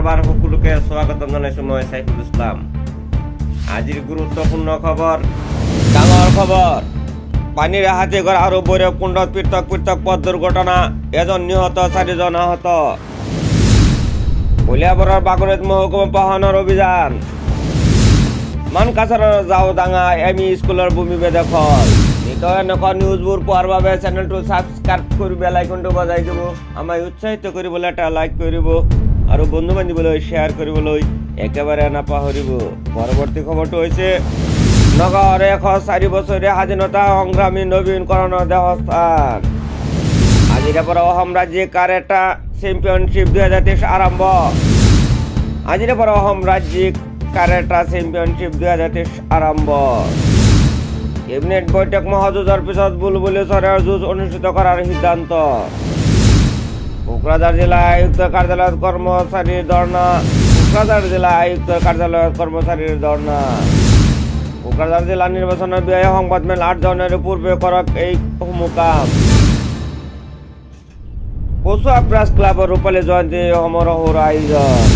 আবার সকলোকে স্বাগতম জানাইছো মই সাইফুল ইসলাম। আজিৰ গুৰুত্বপূৰ্ণ খবৰ, ডাঙৰ খবৰ। পানীৰ হাতী ঘৰ আৰু ভৈৰৱকুণ্ডত পৃথক পৃথক পথ দুৰ্ঘটনা, এজন নিহত, 4 জন আহত। কলিয়াবৰৰ বাগৰিত মহকুমা বাহনৰ অভিযান। মানকাছাৰৰ জাওডাঙা এম ই স্কুলৰ ভূমি বেদখল। নিতৌ এনেকুৱা নিউজবোৰ পোৱাৰ বাবে চেনেলটো ছাবস্ক্ৰাইব কৰি বেল আইকনটো বজাই দিব। আমাক উৎসাহিত কৰিবলৈ এটা লাইক কৰিব আৰু বন্ধু বান্ধৱীলৈ শ্বেয়াৰ কৰিবলৈ একেবাৰে নাপাহৰিব। পৰৱৰ্তী খবৰটো হৈছে নগাঁৱৰ 104 বছৰীয়া স্বাধীনতা সংগ্ৰামী নবীনকৰণৰ দেহস্থান। আজিৰে পৰা অসম ৰাজ্যিক কাৰাটে চেম্পিয়নশ্বিপ 2023 আৰম্ভ। আজিৰে পৰা অসম ৰাজ্যিক কাৰাটে চেম্পিয়নশ্বিপ 2023 আৰম্ভ। কেবিনেট বৈঠক মহাযুঁজৰ পিছত বুলবুলি চৰাইৰ যুঁজ অনুষ্ঠিত কৰাৰ সিদ্ধান্ত। কোকৰাঝাৰ জিলা আয়ুক্তৰ কাৰ্যালয়ত কৰ্মচাৰীৰ ধৰ্ণা। কোকৰাঝাৰ জিলা আয়ুক্তৰ কাৰ্যালয়ত কৰ্মচাৰীৰ ধৰ্ণা। কোকৰাঝাৰ জিলা নিৰ্বাচনৰ ব্যয় সংবাদমেল 8 জানুৱাৰীৰ পূৰ্বে কৰক এইসমূহ কাম। কচুৱা প্ৰেছ ক্লাবৰ ৰূপালী জয়ন্তী সমাৰোহৰ আয়োজন।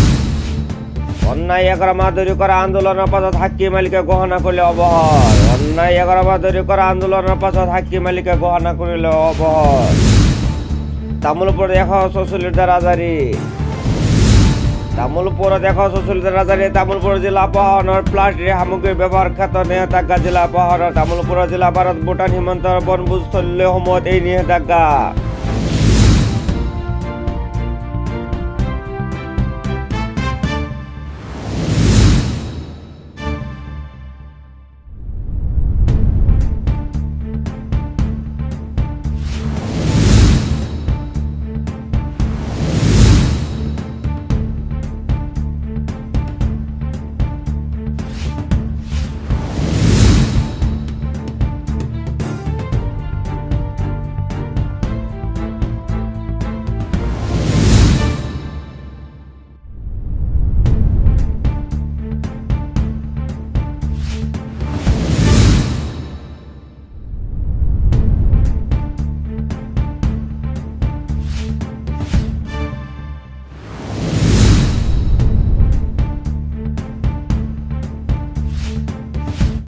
অন্যায় 11 মাহ ধৰি কৰা আন্দোলনৰ পাছত সাক্ষী মালিকে ঘোষণা কৰিলে অৱসৰ। অন্যায় 11 মাহ ধৰি কৰা আন্দোলনৰ পাছত সাক্ষী মালিকে ঘোষণা কৰিলে অৱসৰ। তামোলপুৰত 144 ধাৰা জাৰি। তামোলপুৰত 144 ধাৰা জাৰি। তামোলপুৰ জিলা প্ৰশাসনৰ প্লাষ্টিক সামগ্ৰীৰ ব্যৱহাৰৰ ক্ষেত্ৰত নিষেধাজ্ঞা। জিলা প্ৰশাসনৰ তামোলপুৰ জিলা ভাৰত ভূটান সীমান্তৰ বনভোজস্থলীসমূহত এই নিষেধাজ্ঞা।